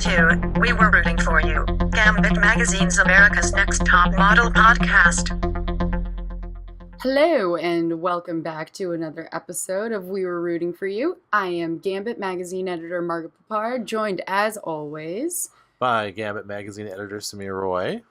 to We Were Rooting For You, GAMbIT Magazine's America's Next Top Model podcast. Hello, and welcome back to another episode of We Were Rooting For You. I am GAMbIT Magazine editor Margaret Poupard, joined as always by GAMbIT Magazine editor Samir Roy.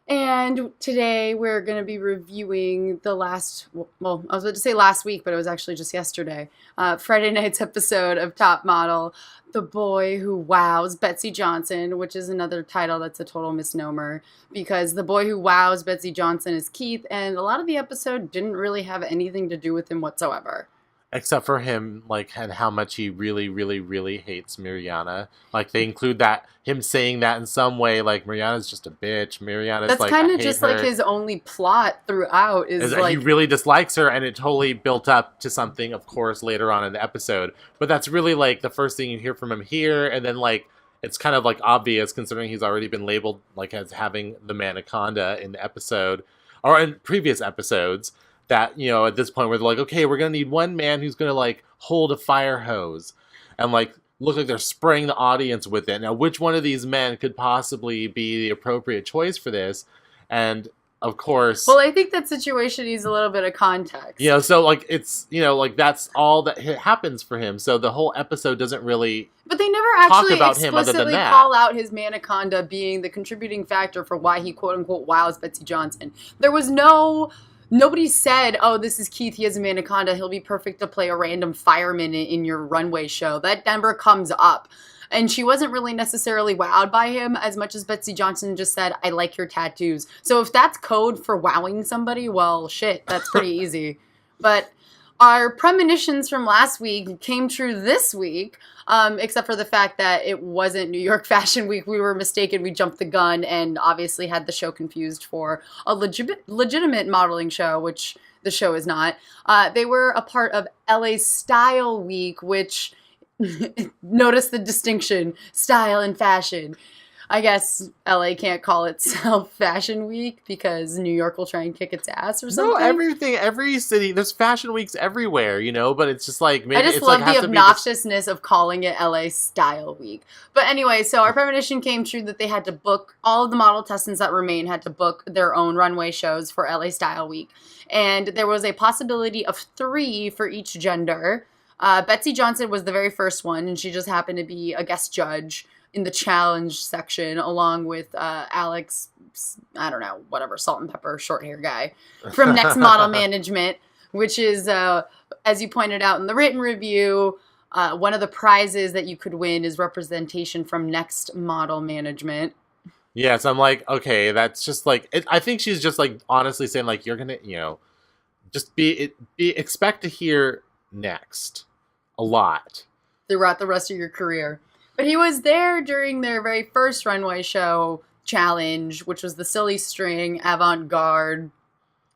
And today we're going to be reviewing the last, well, I was about to say last week, but it was actually just yesterday, Friday night's episode of Top Model, The Boy Who Wows Betsey Johnson, which is another title that's a total misnomer, because the boy who wows Betsey Johnson is Keith, and a lot of the episode didn't really have anything to do with him whatsoever. Except for him, and how much he really, really, really hates Mariana. They include that, him saying that in some way, Mariana's just a bitch. Mariana's that's kind of just her. His only plot throughout is he really dislikes her, and it totally built up to something, of course, later on in the episode. But that's really, the first thing you hear from him here, and then, it's kind of, obvious, considering he's already been labeled, as having the Manaconda in the episode, or in previous episodes. That, at this point, where they're okay, we're going to need one man who's going to, hold a fire hose and, look like they're spraying the audience with it. Now, which one of these men could possibly be the appropriate choice for this? And, of course... Well, I think that situation needs a little bit of context. So, it's, that's all that happens for him. So the whole episode doesn't really... But they never actually explicitly call out his Manaconda being the contributing factor for why he, quote-unquote, wows Betsey Johnson. There was Nobody said, oh, this is Keith, he has a Manaconda, he'll be perfect to play a random fireman in your runway show. That never comes up. And she wasn't really necessarily wowed by him as much as Betsey Johnson just said, I like your tattoos. So if that's code for wowing somebody, well, shit, that's pretty easy. But our premonitions from last week came true this week, except for the fact that it wasn't New York Fashion Week. We were mistaken. We jumped the gun and obviously had the show confused for a legitimate modeling show, which the show is not. They were a part of LA Style Week, which, notice the distinction, style and fashion. I guess LA can't call itself Fashion Week because New York will try and kick its ass or something. No, every city, there's Fashion Weeks everywhere, but it's just maybe I just love the obnoxiousness of calling it LA Style Week. But anyway, so our premonition came true that they had to book, all of the model testants that remain had to book their own runway shows for LA Style Week. And there was a possibility of 3 for each gender. Betsey Johnson was the very first one, and she just happened to be a guest judge in the challenge section, along with Alex, I don't know, whatever, salt and pepper, short hair guy from Next Model Management, which is, as you pointed out in the written review, one of the prizes that you could win is representation from Next Model Management. Yes, I'm okay, that's just I think she's just honestly saying you're gonna, just expect to hear Next a lot throughout the rest of your career. But he was there during their very first runway show challenge, which was the Silly String, Avant-Garde,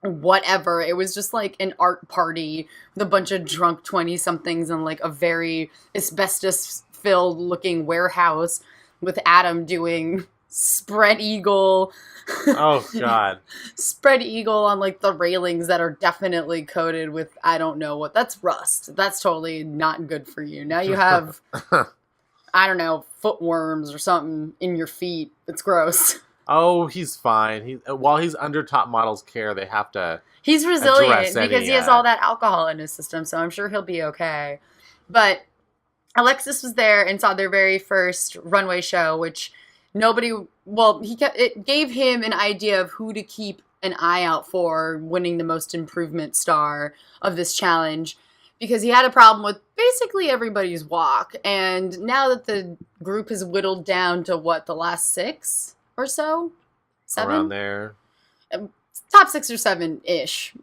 whatever. It was just an art party with a bunch of drunk 20-somethings in a very asbestos-filled looking warehouse with Adam doing spread eagle. Oh, God. Spread eagle on the railings that are definitely coated with, I don't know what. That's rust. That's totally not good for you. Now you have... I don't know, footworms or something in your feet. It's gross. Oh, he's fine. While he's under Top Model's care, they have to. He's resilient because he has all that alcohol in his system, so I'm sure he'll be okay. But Alexis was there and saw their very first runway show, which it gave him an idea of who to keep an eye out for winning the most improvement star of this challenge. Because he had a problem with basically everybody's walk. And now that the group has whittled down to, the last 6 or so? 7? Around there. Top 6 or 7-ish.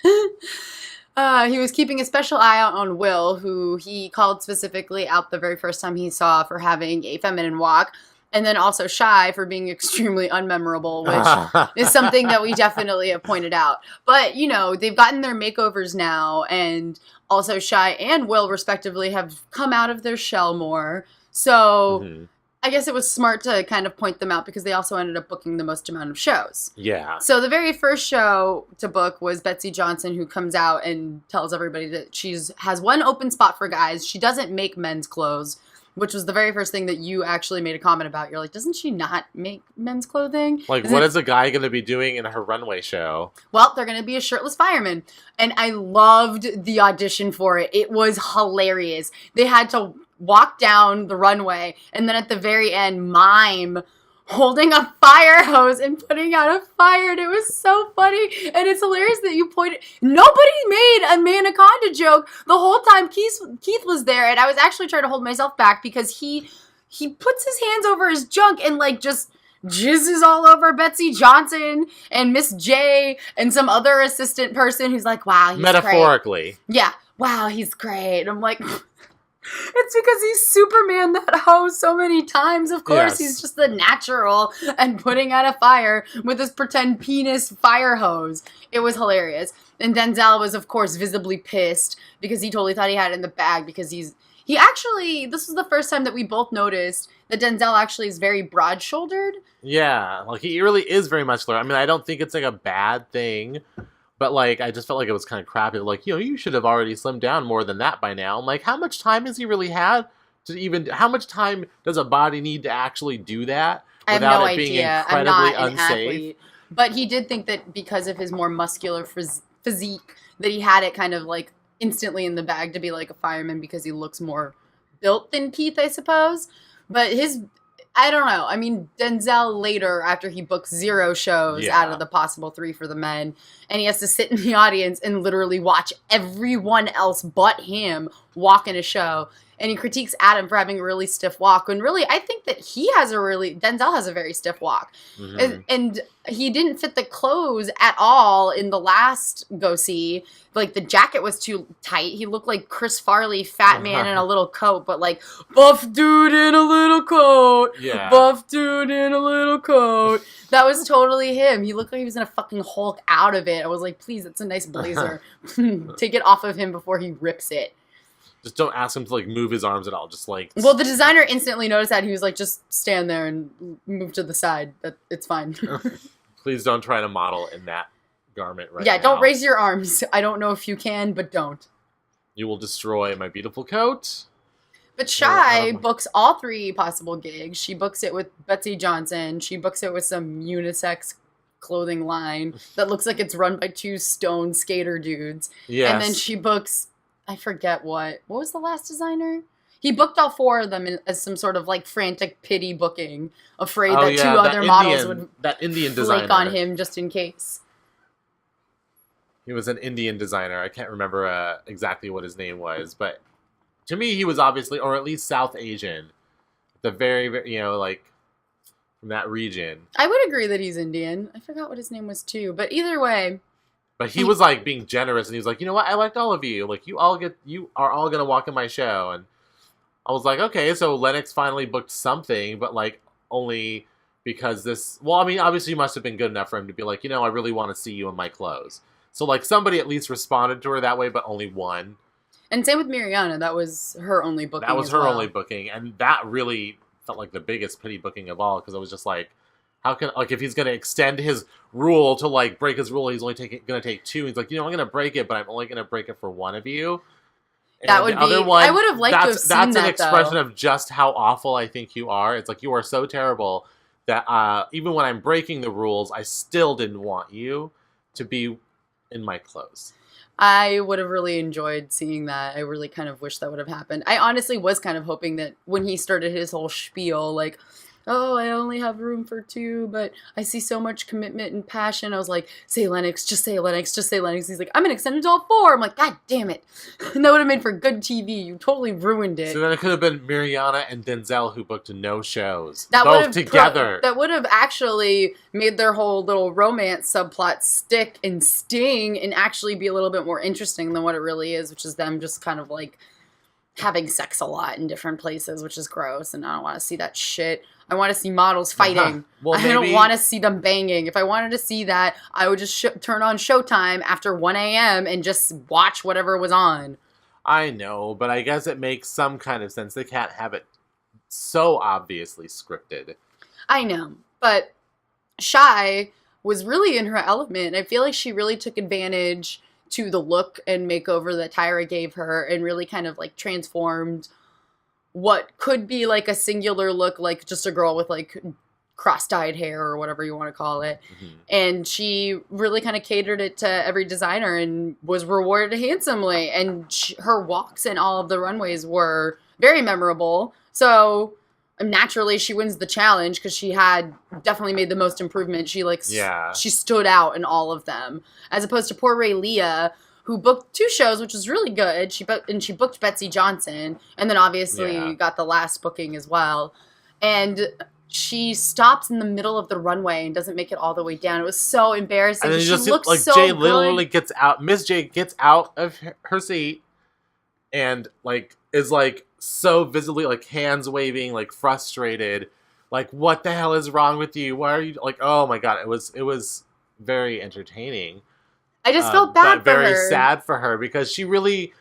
He was keeping a special eye out on Will, who he called specifically out the very first time he saw for having a feminine walk. And then also Shy for being extremely unmemorable, which is something that we definitely have pointed out. But, they've gotten their makeovers now, and also Shy and Will, respectively, have come out of their shell more. So I guess it was smart to kind of point them out because they also ended up booking the most amount of shows. Yeah. So the very first show to book was Betsey Johnson, who comes out and tells everybody that has one open spot for guys. She doesn't make men's clothes. which was the very first thing that you actually made a comment about. You're like, doesn't she not make men's clothing? Like, what is a guy going to be doing in her runway show? Well, they're going to be a shirtless fireman. And I loved the audition for it. It was hilarious. They had to walk down the runway and then at the very end mime holding a fire hose and putting out a fire, and it was so funny. And it's hilarious that you pointed. Nobody made a Manaconda joke the whole time Keith was there, and I was actually trying to hold myself back because he puts his hands over his junk and like just jizzes all over Betsey Johnson and Miss J and some other assistant person who's like, wow, he's metaphorically. great. Yeah, wow, he's great. And I'm like, it's because he's Superman that hose so many times. Of course, yes. He's just the natural and putting out a fire with his pretend penis fire hose. It was hilarious. And Denzel was, of course, visibly pissed because he totally thought he had it in the bag because he actually, this was the first time that we both noticed that Denzel actually is very broad-shouldered. Yeah, like he really is very muscular. I mean, I don't think it's like a bad thing. But, like, I just felt like it was kind of crappy. Like, you should have already slimmed down more than that by now. I'm like, how much time has he really had to even... How much time does a body need to actually do that without it being incredibly unsafe? Athlete. But he did think that because of his more muscular physique, that he had it kind of, like, instantly in the bag to be, like, a fireman because he looks more built than Keith, I suppose. But I don't know. I mean, Denzel later, after he books 0 shows out of the possible 3 for the men, and he has to sit in the audience and literally watch everyone else but him walk in a show. And he critiques Adam for having a really stiff walk. When really, I think that Denzel has a very stiff walk. Mm-hmm. And he didn't fit the clothes at all in the last go-see. Like, the jacket was too tight. He looked like Chris Farley, fat man in a little coat, but like, buff dude in a little coat. Yeah. Buff dude in a little coat. That was totally him. He looked like he was going to fucking Hulk out of it. I was like, please, that's a nice blazer. Take it off of him before he rips it. Just don't ask him to, like, move his arms at all. Just, like... Well, the designer instantly noticed that. He was like, just stand there and move to the side. It's fine. Please don't try to model in that garment now. Yeah, don't raise your arms. I don't know if you can, but don't. You will destroy my beautiful coat. But Shy books all 3 possible gigs. She books it with Betsey Johnson. She books it with some unisex clothing line that looks like it's run by 2 stone skater dudes. Yes. And then she books... I forget what was the last designer? He booked all 4 of them as some sort of like frantic pity booking, afraid that 2 other models would flake on him just in case. He was an Indian designer. I can't remember exactly what his name was, but to me he was obviously, or at least South Asian, the very, very like from that region. I would agree that he's Indian. I forgot what his name was too, but either way. But he was, like, being generous, and he was like, you know what, I liked all of you. Like, you are all going to walk in my show. And I was like, okay, so Lennox finally booked something, but, like, only because this... Well, I mean, obviously you must have been good enough for him to be like, I really want to see you in my clothes. So, like, somebody at least responded to her that way, but only one. And same with Mariana. That was her only booking. That was her only booking, and that really felt like the biggest pity booking of all, because I was just like... How can, like, if he's going to extend his rule to, like, break his rule, he's only going to take 2. He's like, I'm going to break it, but I'm only going to break it for one of you. And that would be, I would have liked to have seen that, That's an expression of just how awful I think you are. It's like, you are so terrible that even when I'm breaking the rules, I still didn't want you to be in my clothes. I would have really enjoyed seeing that. I really kind of wish that would have happened. I honestly was kind of hoping that when he started his whole spiel, like... Oh, I only have room for 2, but I see so much commitment and passion. I was like, say Lennox, just say Lennox, just say Lennox. He's like, I'm going to extend it to all 4. I'm like, God damn it. And that would have made for good TV. You totally ruined it. So then it could have been Mariana and Denzel who booked no shows. Both together. That would have actually made their whole little romance subplot stick and sting and actually be a little bit more interesting than what it really is, which is them just kind of like having sex a lot in different places, which is gross. And I don't want to see that shit. I want to see models fighting. Well, I don't want to see them banging. If I wanted to see that, I would just turn on Showtime after 1 a.m. and just watch whatever was on. I know, but I guess it makes some kind of sense. They can't have it so obviously scripted. I know, but Shy was really in her element. I feel like she really took advantage to the look and makeover that Tyra gave her and really kind of like transformed what could be like a singular look, like just a girl with like cross-dyed hair or whatever you want to call it. And she really kind of catered it to every designer and was rewarded handsomely. And her walks in all of the runways were very memorable. So naturally she wins the challenge because she had definitely made the most improvement. She she stood out in all of them, as opposed to poor Ray Leah, who booked 2 shows, which was really good. She booked Betsey Johnson, and then obviously got the last booking as well. And she stops in the middle of the runway and doesn't make it all the way down. It was so embarrassing. And then she looks like so Jay good. Literally gets out. Miss J gets out of her seat and like is like so visibly like hands waving, like frustrated, like what the hell is wrong with you? Why are you like? Oh my god! It was very entertaining. I just felt bad for her. Very sad for her because she really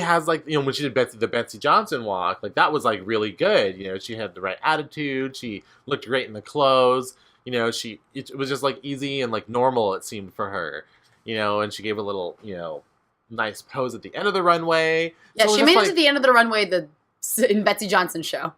has like, you know, when she did the Betsey Johnson walk, like that was like really good. You know, she had the right attitude. She looked great in the clothes. You know, it was just like easy and like normal, it seemed for her. You know, and she gave a little, you know, nice pose at the end of the runway. Yeah, so she made it to the end of the runway in Betsey Johnson's show.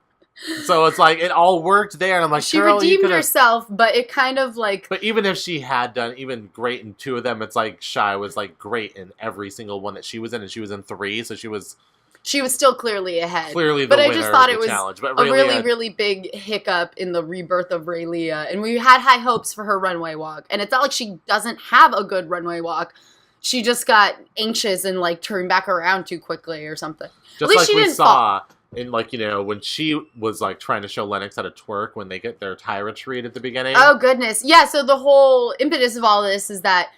So it's like it all worked there, and I'm like, she redeemed herself, but it kind of like. But even if she had done even great in 2 of them, it's like Shy was like great in every single one that she was in, and she was in 3, so she was still clearly ahead. Clearly, but the I winner just thought of it the was challenge. But a really big hiccup in the rebirth of Ray Leah, and we had high hopes for her runway walk. And it's not like she doesn't have a good runway walk. She just got anxious and like turned back around too quickly or something. Just like we saw. And, like, you know, when she was, like, trying to show Lennox how to twerk when they get their Tyra treat at the beginning. Oh, goodness. Yeah, so the whole impetus of all this is that,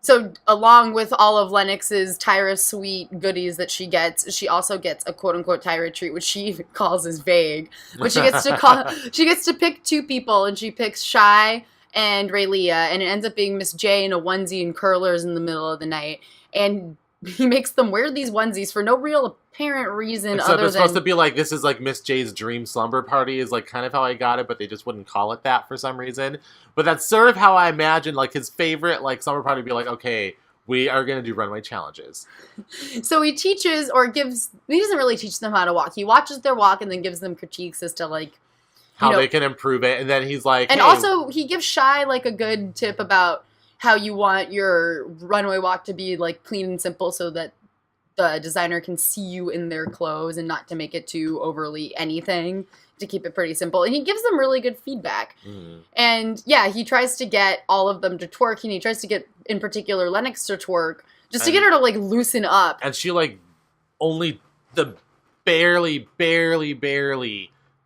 so along with all of Lennox's Tyra sweet goodies that she gets, she also gets a quote-unquote Tyra treat, which she calls as vague. But she gets to pick 2 people, and she picks Shy and Ray Leah, and it ends up being Miss J in a onesie and curlers in the middle of the night. And he makes them wear these onesies for no real apparent reason Except it's supposed to be like, this is like Miss J's dream slumber party is like kind of how I got it, but they just wouldn't call it that for some reason. But that's sort of how I imagine like his favorite like summer party would be like, okay, we are going to do runway challenges. So he teaches he doesn't really teach them how to walk. He watches their walk and then gives them critiques as to like how they can improve it. And then he's like, and also he gives Shy like a good tip about how you want your runway walk to be like clean and simple so that the designer can see you in their clothes and not to make it too overly anything, to keep it pretty simple. And he gives them really good feedback. And yeah, he tries to get all of them to twerk, and he tries to get, in particular, Lennox to twerk, just to get her to like loosen up. And she like only barely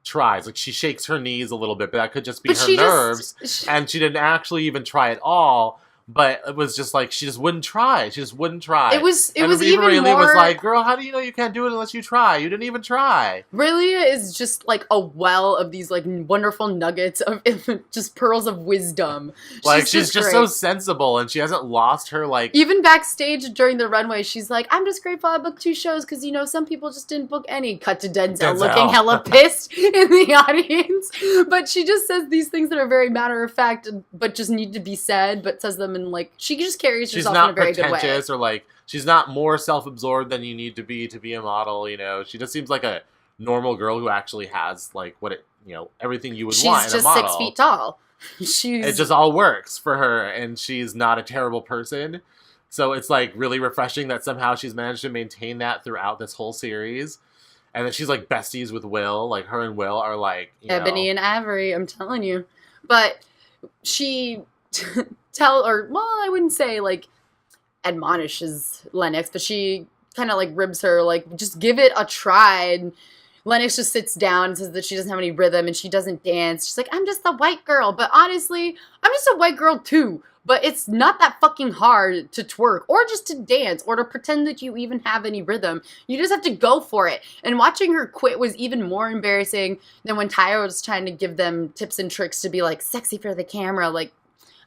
tries. Like she shakes her knees a little bit, but that could just be her nerves. And she didn't actually even try at all. But it was just like, she just wouldn't try. She just wouldn't try. It was even Ray more... was like, girl, how do you know you can't do it unless you try? You didn't even try. Ray Leah is just like a well of these like wonderful nuggets of just pearls of wisdom. She's just so sensible, and she hasn't lost her like... Even backstage during the runway, she's like, I'm just grateful I booked 2 shows because, you know, some people just didn't book any. Cut to Denzel looking hella pissed in the audience. But she just says these things that are very matter of fact, but just need to be said, but says them in like, she just carries herself in a very good way. She's not pretentious, or like, she's not more self-absorbed than you need to be a model, you know. She just seems like a normal girl who actually has like everything you would want in a model. She's just 6 feet tall. It just all works for her, and she's not a terrible person. So it's like really refreshing that somehow she's managed to maintain that throughout this whole series. And that she's like besties with Will. Like her and Will are like, Ebony and Ivory, I'm telling you. But she I wouldn't say like admonishes Lennox, but she kind of like ribs her, like, just give it a try. And Lennox just sits down and says that she doesn't have any rhythm and she doesn't dance. She's like, I'm just a white girl. But honestly, I'm just a white girl too. But it's not that fucking hard to twerk or just to dance or to pretend that you even have any rhythm. You just have to go for it. And watching her quit was even more embarrassing than when Tyra was trying to give them tips and tricks to be like sexy for the camera. Like,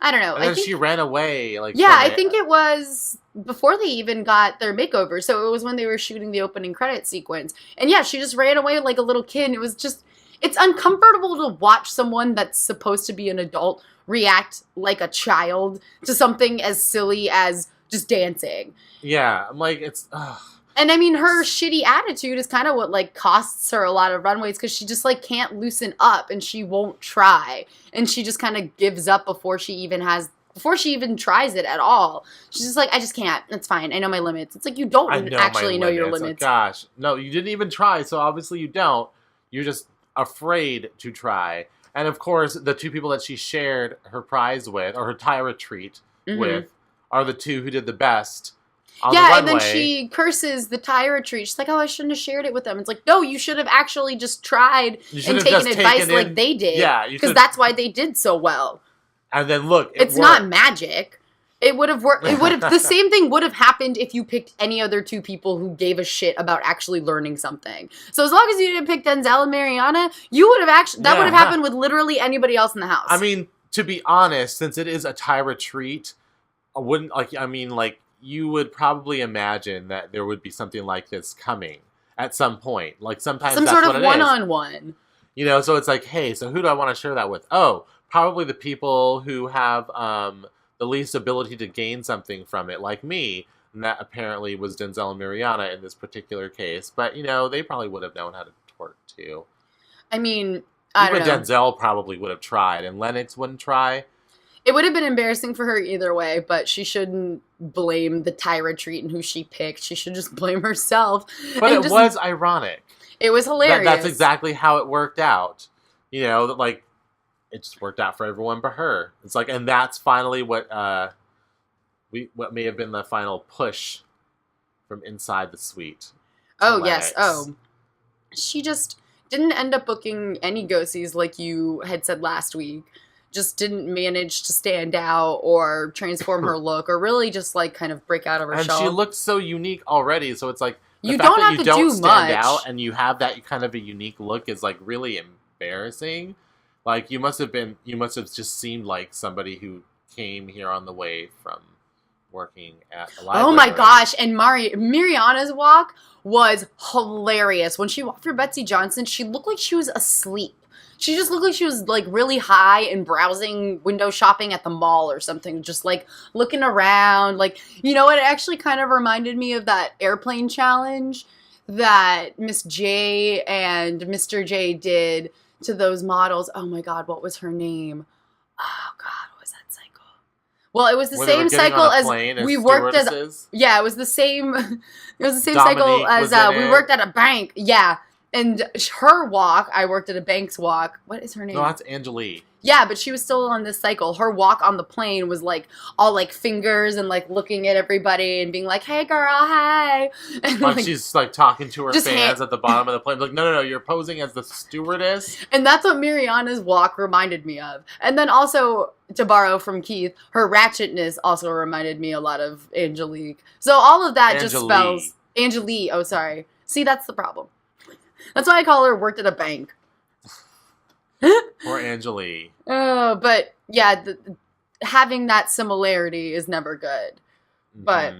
I don't know. And then she ran away. Like, yeah, I think it was before they even got their makeover. So it was when they were shooting the opening credit sequence. And yeah, she just ran away like a little kid. It was just, it's uncomfortable to watch someone that's supposed to be an adult react like a child to something as silly as just dancing. Yeah, I'm like, it's... And I mean, her shitty attitude is kind of what, like, costs her a lot of runways, because she just, like, can't loosen up, and she won't try. And she just kind of gives up before she even tries it at all. She's just like, I just can't. It's fine. I know my limits. It's like, you don't actually know your limits. Oh, gosh. No, you didn't even try, so obviously you don't. You're just afraid to try. And, of course, the two people that she shared her prize with, or her Tyra treat with, are the two who did the best on the runway. And then she curses the Tyra treat. She's like, oh, I shouldn't have shared it with them. It's like, no, you should have actually just tried and taken advice like they did. Yeah. Because that's why they did so well. And then look, it's not magic. It would have worked. The same thing would have happened if you picked any other two people who gave a shit about actually learning something. So as long as you didn't pick Denzel and Mariana, you would have would have happened with literally anybody else in the house. I mean, to be honest, since it is a Tyra treat, you would probably imagine that there would be something like this coming at some point. Like sometimes some that's sort what of it one-on-one. is. So it's like, hey, so who do I want to share that with? Oh, probably the people who have the least ability to gain something from it, like me. And that apparently was Denzel and Mariana in this particular case. But, they probably would have known how to twerk, too. I mean, I don't know. Denzel probably would have tried, and Lennox wouldn't try. It would have been embarrassing for her either way, but she shouldn't blame the Tyra treat and who she picked. She should just blame herself. But it was ironic. It was hilarious. That's exactly how it worked out. It just worked out for everyone but her. It's like, and that's finally what may have been the final push from inside the suite. Oh, yes. Oh. She just didn't end up booking any go-sees like you had said last week. Just didn't manage to stand out or transform her look or really just like kind of break out of her shell. And she looked so unique already. So it's like, you don't have to do much. Out and you have that kind of a unique look is like really embarrassing. Like you must have just seemed like somebody who came here on the way from working at a library. Oh my gosh. And Mariana's walk was hilarious. When she walked through Betsey Johnson, she looked like she was asleep. She just looked like she was like really high and browsing, window shopping at the mall or something. Just like looking around. Like, it actually kind of reminded me of that airplane challenge that Miss J and Mr. J did to those models. Oh my God, what was her name? Oh God, what was that cycle? Well, it was the same cycle as we worked as. Yeah, it was the same. It was the same cycle as we worked at a bank. Yeah. And her walk, I worked at a bank's walk. What is her name? No, that's Angelique. Yeah, but she was still on this cycle. Her walk on the plane was like all like fingers and like looking at everybody and being like, "Hey, girl, hey." And like she's like talking to her fans at the bottom of the plane. Like, no, you're posing as the stewardess. And that's what Mariana's walk reminded me of. And then also, to borrow from Keith, her ratchetness also reminded me a lot of Angelique. So all of that just spells Angelique. Oh, sorry. See, that's the problem. That's why I call her worked at a bank. Or Angelique. Oh, but yeah, having that similarity is never good. But,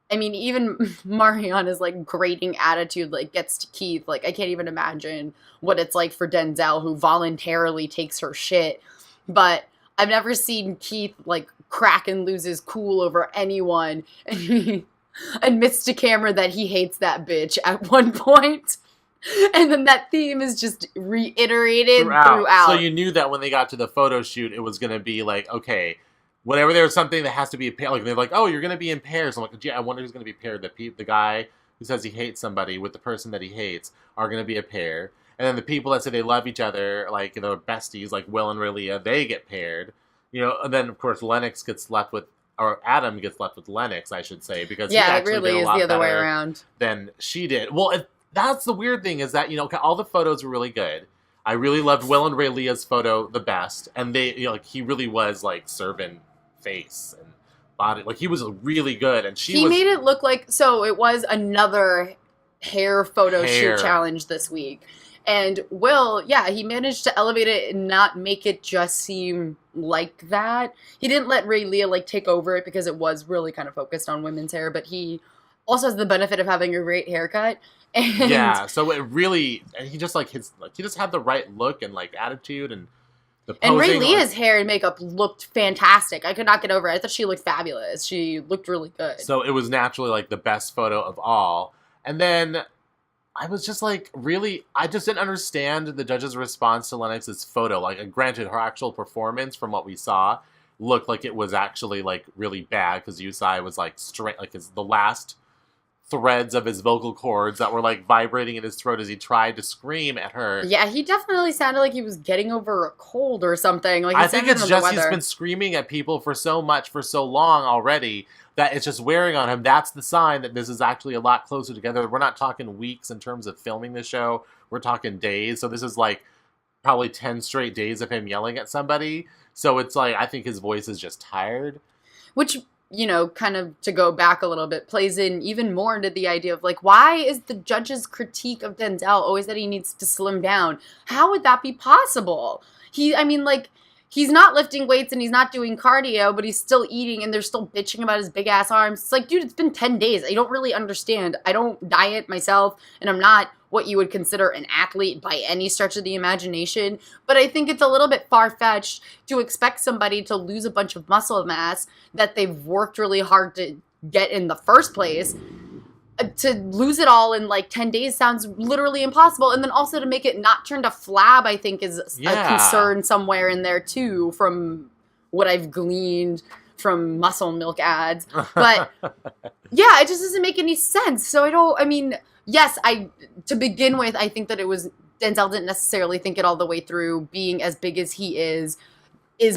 I mean, even Mariana's, like, grating attitude, like, gets to Keith. Like, I can't even imagine what it's like for Denzel, who voluntarily takes her shit. But I've never seen Keith, like, crack and lose his cool over anyone. And he admits to camera that he hates that bitch at one point. And then that theme is just reiterated throughout. So you knew that when they got to the photo shoot, it was going to be like, okay, whenever there's something that has to be a pair, like they're like, oh, you're going to be in pairs. I'm like, yeah, I wonder who's going to be paired. The guy who says he hates somebody with the person that he hates are going to be a pair. And then the people that say they love each other, like, besties, like Will and Relia, they get paired. And then, of course, Lennox gets left with, or Adam gets left with Lennox, I should say, because he actually it really did a is lot the other way better around than she did. Well, that's the weird thing is that, all the photos were really good. I really loved Will and Ray Leah's photo the best. And they, he really was like servant face and body. Like he was really good. And he made it look like, so it was another hair photo shoot challenge this week. And Will, he managed to elevate it and not make it just seem like that. He didn't let Ray Leah like take over it because it was really kind of focused on women's hair, but he also has the benefit of having a great haircut. And so it really, and he just he just had the right look and like attitude and the posing. And Ray Leah's hair and makeup looked fantastic. I could not get over it. I thought she looked fabulous. She looked really good. So it was naturally like the best photo of all. And then I was just like, really, I just didn't understand the judge's response to Lennox's photo. Like, granted, her actual performance from what we saw looked like it was actually, like, really bad, because Yusai was, like, straight, like, the last threads of his vocal cords that were, like, vibrating in his throat as he tried to scream at her. Yeah, he definitely sounded like he was getting over a cold or something. Like, I think it's just he's been screaming at people for so long already that it's just wearing on him. That's the sign that this is actually a lot closer together. We're not talking weeks in terms of filming the show. We're talking days. So this is like probably 10 straight days of him yelling at somebody. So it's like, I think his voice is just tired. Which, you know, kind of to go back a little bit, plays in even more into the idea of, like, why is the judge's critique of Denzel always that he needs to slim down? How would that be possible? He's not lifting weights and he's not doing cardio, but he's still eating and they're still bitching about his big ass arms. It's like, dude, it's been 10 days. I don't really understand. I don't diet myself and I'm not what you would consider an athlete by any stretch of the imagination. But I think it's a little bit far-fetched to expect somebody to lose a bunch of muscle mass that they've worked really hard to get in the first place. To lose it all in like 10 days sounds literally impossible. And then also to make it not turn to flab, I think is a concern somewhere in there too, from what I've gleaned from muscle milk ads. But yeah, it just doesn't make any sense. So yes, to begin with, I think that it was, Denzel didn't necessarily think it all the way through. Being as big as he is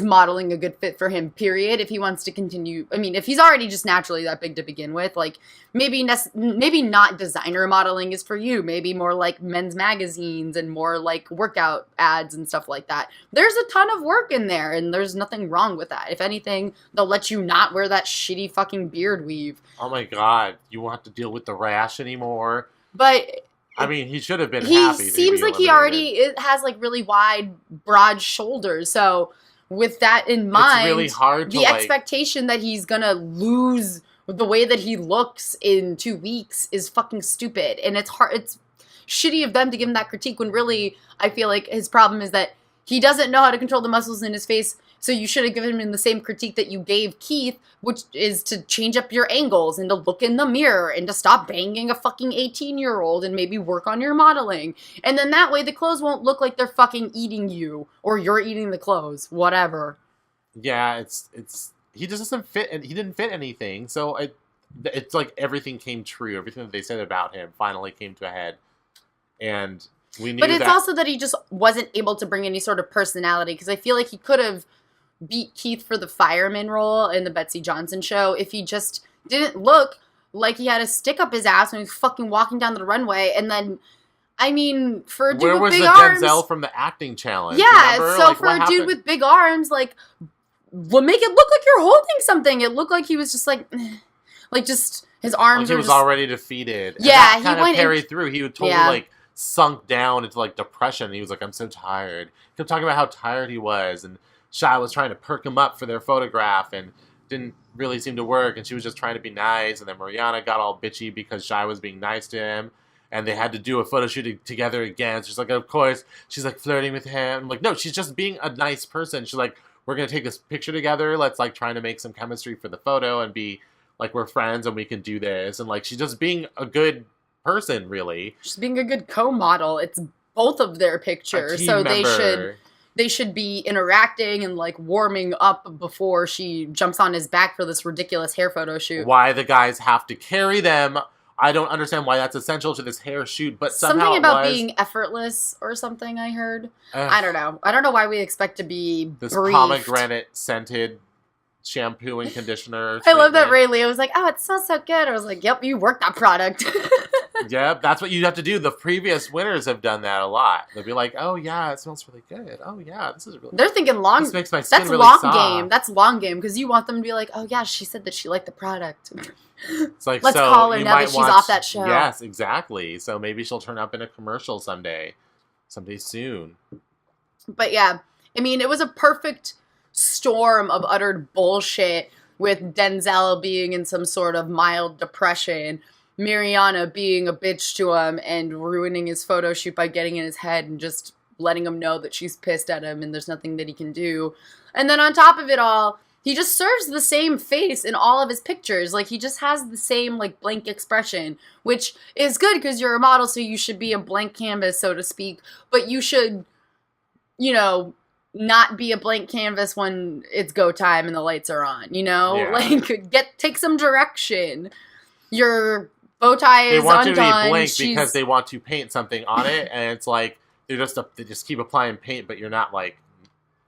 modeling a good fit for him, period. If he wants to continue, if he's already just naturally that big to begin with, like, maybe not designer modeling is for you. Maybe more like men's magazines and more like workout ads and stuff like that. There's a ton of work in there, and there's nothing wrong with that. If anything, they'll let you not wear that shitty fucking beard weave. Oh my God, you won't have to deal with the rash anymore. But he should have been happy. He seems like he already has like really wide, broad shoulders, so with that in mind, it's really hard to, the expectation that he's gonna lose the way that he looks in 2 weeks is fucking stupid. And it's hard. It's shitty of them to give him that critique when really I feel like his problem is that he doesn't know how to control the muscles in his face. So you should have given him the same critique that you gave Keith, which is to change up your angles and to look in the mirror and to stop banging a fucking 18-year-old and maybe work on your modeling. And then that way the clothes won't look like they're fucking eating you or you're eating the clothes, whatever. Yeah, it's he just doesn't fit, and he didn't fit anything. So it's like everything came true. Everything that they said about him finally came to a head. And we knew. But it's also that he just wasn't able to bring any sort of personality, because I feel like he could have beat Keith for the fireman role in the Betsey Johnson show if he just didn't look like he had a stick up his ass when he was fucking walking down the runway. And then, for a dude with big arms, Denzel from the acting challenge? Yeah, remember? So like, for a dude with big arms, like, well, make it look like you're holding something. It looked like he was just like just his arms. Like he was already defeated. Yeah, and that kind of carried through. He would totally like sunk down into like depression. He was like, I'm so tired. He kept talking about how tired he was, and Shai was trying to perk him up for their photograph and didn't really seem to work, and she was just trying to be nice, and then Mariana got all bitchy because Shai was being nice to him, and they had to do a photo shoot together again. So she's like, of course, she's like flirting with him. I'm like, no, she's just being a nice person. She's like, we're going to take this picture together. Let's like trying to make some chemistry for the photo and be like, we're friends and we can do this. And like, she's just being a good person, really. She's being a good co-model. It's both of their pictures, so member. They should be interacting and like warming up before she jumps on his back for this ridiculous hair photo shoot. Why the guys have to carry them, I don't understand why that's essential to this hair shoot, but somehow something about being effortless or something I heard. I don't know. I don't know why we expect to be this briefed. Pomegranate scented shampoo and conditioner. I love that Ray Leo was like, oh, it smells so good. I was like, yep, you worked that product. Yeah, that's what you have to do. The previous winners have done that a lot. They'll be like, oh, yeah, it smells really good. Oh, yeah, this is really They're thinking long. This makes my skin that's really long soft. game. That's long game, because you want them to be like, oh, yeah, she said that she liked the product. It's like, let's so call her now that she's off that show. Yes, exactly. So maybe she'll turn up in a commercial someday soon. But yeah, it was a perfect storm of uttered bullshit, with Denzel being in some sort of mild depression, Mariana being a bitch to him and ruining his photo shoot by getting in his head and just letting him know that she's pissed at him and there's nothing that he can do. And then on top of it all, he just serves the same face in all of his pictures. Like, he just has the same, like, blank expression, which is good because you're a model, so you should be a blank canvas, so to speak. But you should, you know, not be a blank canvas when it's go time and the lights are on, you know? Yeah. Like, take some direction. Your bow tie is undone. They want you to be blank because they want to paint something on it, and it's like, they just keep applying paint, but you're not, like,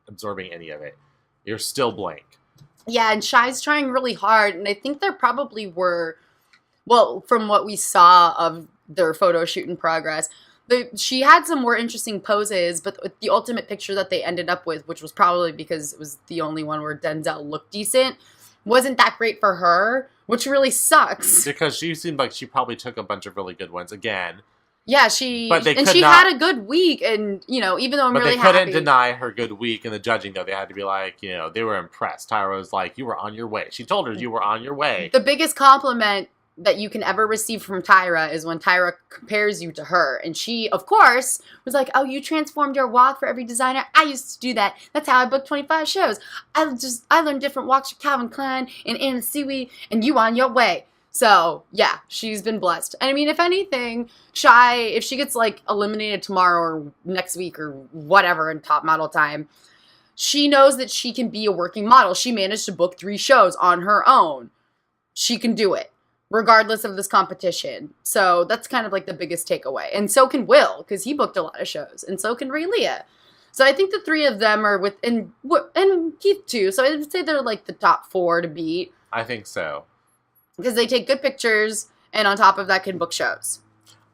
absorbing any of it. You're still blank. Yeah, and Shy's trying really hard, and I think there probably were, well, from what we saw of their photo shoot in progress, she had some more interesting poses, but the ultimate picture that they ended up with, which was probably because it was the only one where Denzel looked decent, wasn't that great for her, which really sucks. Because she seemed like she probably took a bunch of really good ones again. Yeah, she had a good week, and, you know, even though I'm really happy. But they couldn't deny her good week in the judging, though. They had to be like, you know, they were impressed. Tyra was like, you were on your way. She told her you were on your way. The biggest compliment that you can ever receive from Tyra is when Tyra compares you to her. And she, of course, was like, oh, you transformed your walk for every designer? I used to do that. That's how I booked 25 shows. I learned different walks from Calvin Klein and Anna Sui, and you on your way. So, yeah, she's been blessed. And I mean, if anything, Shy, if she gets, like, eliminated tomorrow or next week or whatever in top model time, she knows that she can be a working model. She managed to book 3 shows on her own. She can do it, regardless of this competition. So that's kind of, like, the biggest takeaway. And so can Will, because he booked a lot of shows. And so can Ray Leah. So I think the 3 of them are and Keith, too. So I would say they're, like, the top 4 to beat. I think so. Because they take good pictures, and on top of that can book shows.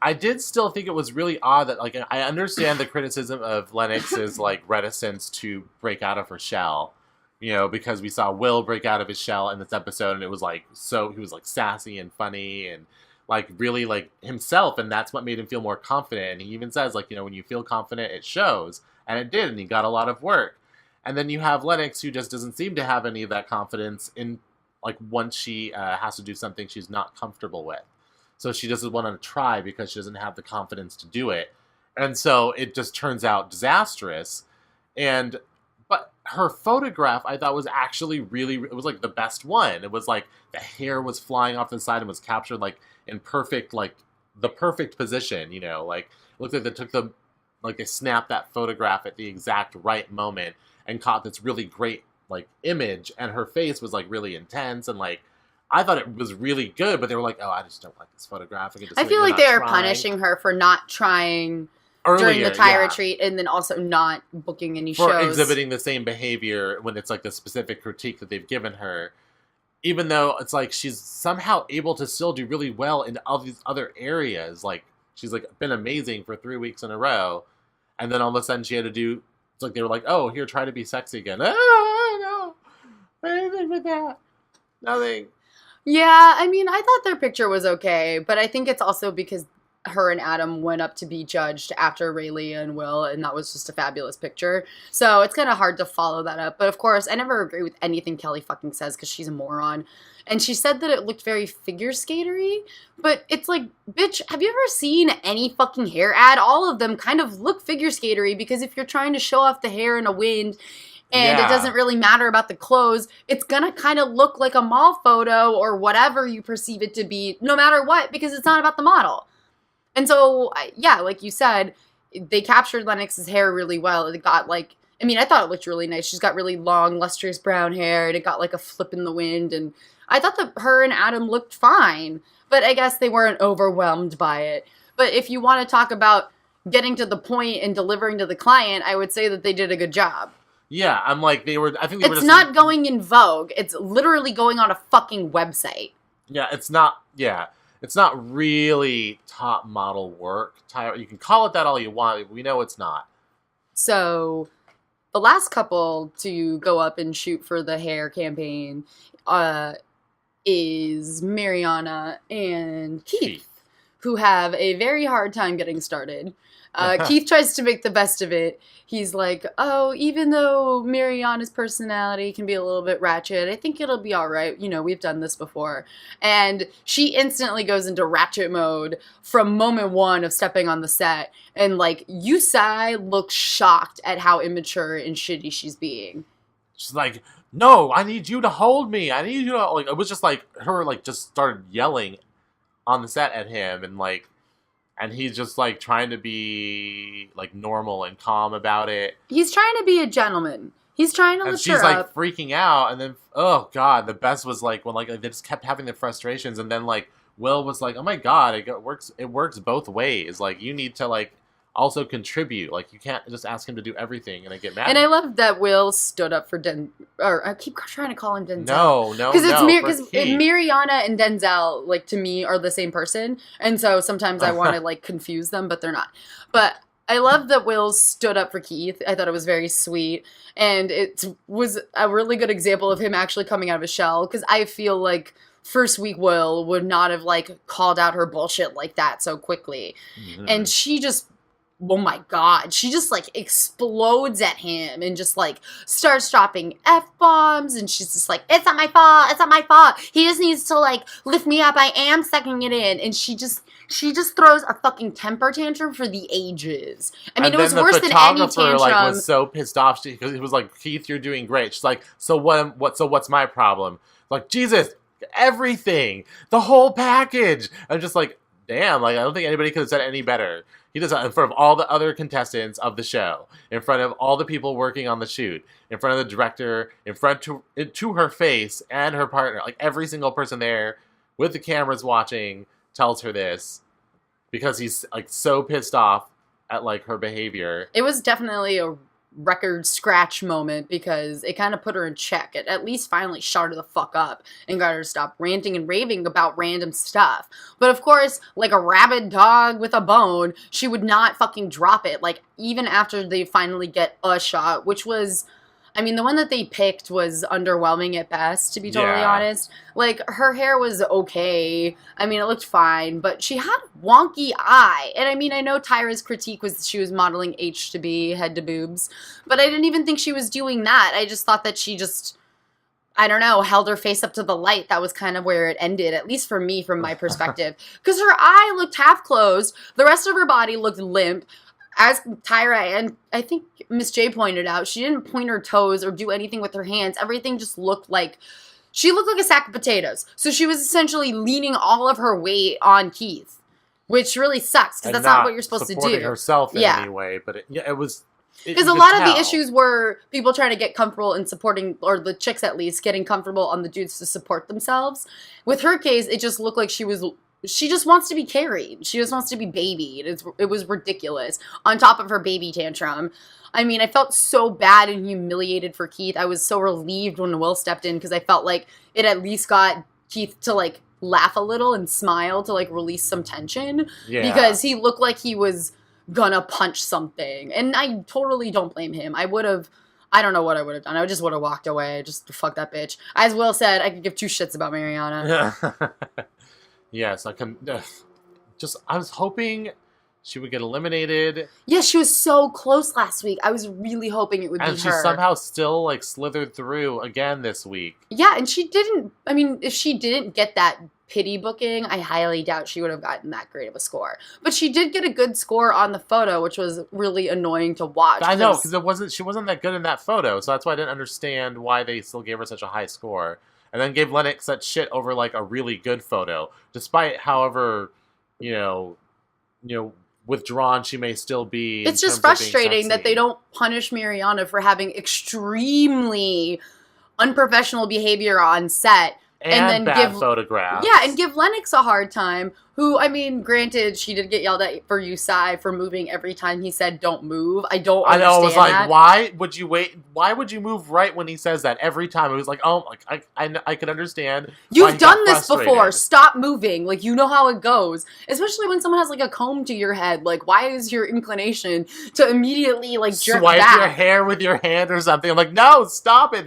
I did still think it was really odd that, like, I understand the criticism of Lennox's, like, reticence to break out of her shell. You know, because we saw Will break out of his shell in this episode, and it was, like, so, he was, like, sassy and funny, and, like, really, like, himself, and that's what made him feel more confident. And he even says, like, you know, when you feel confident, it shows. And it did, and he got a lot of work. And then you have Lennox, who just doesn't seem to have any of that confidence in, like, once she has to do something she's not comfortable with. So she doesn't want to try because she doesn't have the confidence to do it. And so it just turns out disastrous. But her photograph, I thought, was actually it was, like, the best one. It was, like, the hair was flying off the side and was captured, like, in perfect, like, the perfect position, you know. Like, it looked like they took they snapped that photograph at the exact right moment and caught this really great, like, image, and her face was, like, really intense, and, like, I thought it was really good, but they were like, oh, I just don't like this photograph. I feel like they were punishing her for not trying during the Tyra retreat, and then also not booking any shows. For exhibiting the same behavior when it's, like, the specific critique that they've given her, even though it's, like, she's somehow able to still do really well in all these other areas. Like, she's, like, been amazing for 3 weeks in a row, and then all of a sudden she had to do, it's like they were like, oh, here, try to be sexy again. Oh, no. Anything with that. Nothing. Yeah, I mean, I thought their picture was okay, but I think it's also because her and Adam went up to be judged after Ray Leah and Will, and that was just a fabulous picture. So it's kind of hard to follow that up. But of course, I never agree with anything Kelly fucking says because she's a moron. And she said that it looked very figure skatery, but it's like, bitch, have you ever seen any fucking hair ad? All of them kind of look figure skatery because if you're trying to show off the hair in a wind and it doesn't really matter about the clothes, it's gonna kind of look like a mall photo or whatever you perceive it to be, no matter what, because it's not about the model. And so, yeah, like you said, they captured Lennox's hair really well. It got, like, I mean, I thought it looked really nice. She's got really long, lustrous brown hair, and it got, like, a flip in the wind. And I thought that her and Adam looked fine, but I guess they weren't overwhelmed by it. But if you want to talk about getting to the point and delivering to the client, I would say that they did a good job. Yeah, I'm like, I think they were just... It's not going in Vogue. It's literally going on a fucking website. Yeah, it's not really top model work. You can call it that all you want, but we know it's not. So, the last couple to go up and shoot for the hair campaign is Mariana and Keith, who have a very hard time getting started. Keith tries to make the best of it. He's like, oh, even though Mariana's personality can be a little bit ratchet, I think it'll be all right. You know, we've done this before. And she instantly goes into ratchet mode from moment one of stepping on the set. And, like, Yusai looks shocked at how immature and shitty she's being. She's like, no, I need you to hold me. I need you to, like, it was just like her, like, just started yelling on the set at him, and he's just like trying to be like normal and calm about it. He's trying to be a gentleman. He's trying to lift her up. And she's like freaking out, and then, oh God, the best was like when like they just kept having the frustrations, and then like Will was like, oh my God, it works both ways. Like, you need to like also contribute. Like, you can't just ask him to do everything and I get mad. And I love that Will stood up for or I keep trying to call him Denzel. No, because Mariana and Denzel, like, to me, are the same person, and so sometimes I want to like confuse them, but they're not. But I love that Will stood up for Keith. I thought it was very sweet, and it was a really good example of him actually coming out of his shell, because I feel like first week Will would not have like called out her bullshit like that so quickly. Mm-hmm. And she just, oh my God, she just like explodes at him and just like starts dropping F-bombs, and she's just like, it's not my fault, he just needs to like lift me up, I am sucking it in. And she just throws a fucking temper tantrum for the ages. I mean, it was worse than any tantrum. Like, was so pissed off because he was like, Keith, you're doing great. She's like, so what's my problem? Like, Jesus, everything, the whole package. I'm just like, damn, like, I don't think anybody could have said it any better. He does that in front of all the other contestants of the show, in front of all the people working on the shoot, in front of the director, in front to her face and her partner. Like, every single person there with the cameras watching tells her this, because he's like so pissed off at like her behavior. It was definitely a record scratch moment, because it kind of put her in check. It at least finally shut her the fuck up and got her to stop ranting and raving about random stuff. But of course, like a rabid dog with a bone, she would not fucking drop it. Like, even after they finally get a shot, which was, I mean, the one that they picked was underwhelming at best, to be totally honest. Like, her hair was okay. I mean, it looked fine, but she had a wonky eye. And I mean, I know Tyra's critique was she was modeling H to B, head to boobs, but I didn't even think she was doing that. I just thought that she just, I don't know, held her face up to the light. That was kind of where it ended, at least for me, from my perspective. Because her eye looked half closed. The rest of her body looked limp. As Tyra and I think Miss J pointed out, she didn't point her toes or do anything with her hands. Everything just looked like, she looked like a sack of potatoes. So she was essentially leaning all of her weight on Keith, which really sucks, because that's not what you're supposed to do. Supporting herself in any way, but it was... Because a lot of the issues were people trying to get comfortable and supporting, or the chicks at least, getting comfortable on the dudes to support themselves. With her case, it just looked like she just wants to be carried. She just wants to be babied. It was ridiculous. On top of her baby tantrum. I mean, I felt so bad and humiliated for Keith. I was so relieved when Will stepped in, because I felt like it at least got Keith to, like, laugh a little and smile to, like, release some tension. Yeah. Because he looked like he was gonna punch something. And I totally don't blame him. I don't know what I would have done. I just would have walked away. Just fuck that bitch. As Will said, I could give two shits about Mariana. Yes, I was hoping she would get eliminated. Yeah, she was so close last week. I was really hoping it would be her. And she somehow still, like, slithered through again this week. Yeah, and she didn't, I mean, if she didn't get that pity booking, I highly doubt she would have gotten that great of a score. But she did get a good score on the photo, which was really annoying to watch. I know, because she wasn't that good in that photo, so that's why I didn't understand why they still gave her such a high score. And then gave Lennox that shit over, like, a really good photo. Despite, however, you know, withdrawn she may still be. It's just frustrating that they don't punish Mariana for having extremely unprofessional behavior on set. And then bad photographs. Yeah, and give Lennox a hard time, who, I mean, granted, she did get yelled at for Yusai for moving every time he said, don't move. I don't understand that. I know, it was like, why would you wait? Why would you move right when he says that every time? It was like, oh, like, I could understand. You've done this before. Stop moving. Like, you know how it goes. Especially when someone has, like, a comb to your head. Like, why is your inclination to immediately, like, jerk back? Swipe your hair with your hand or something. I'm like, no, stop it.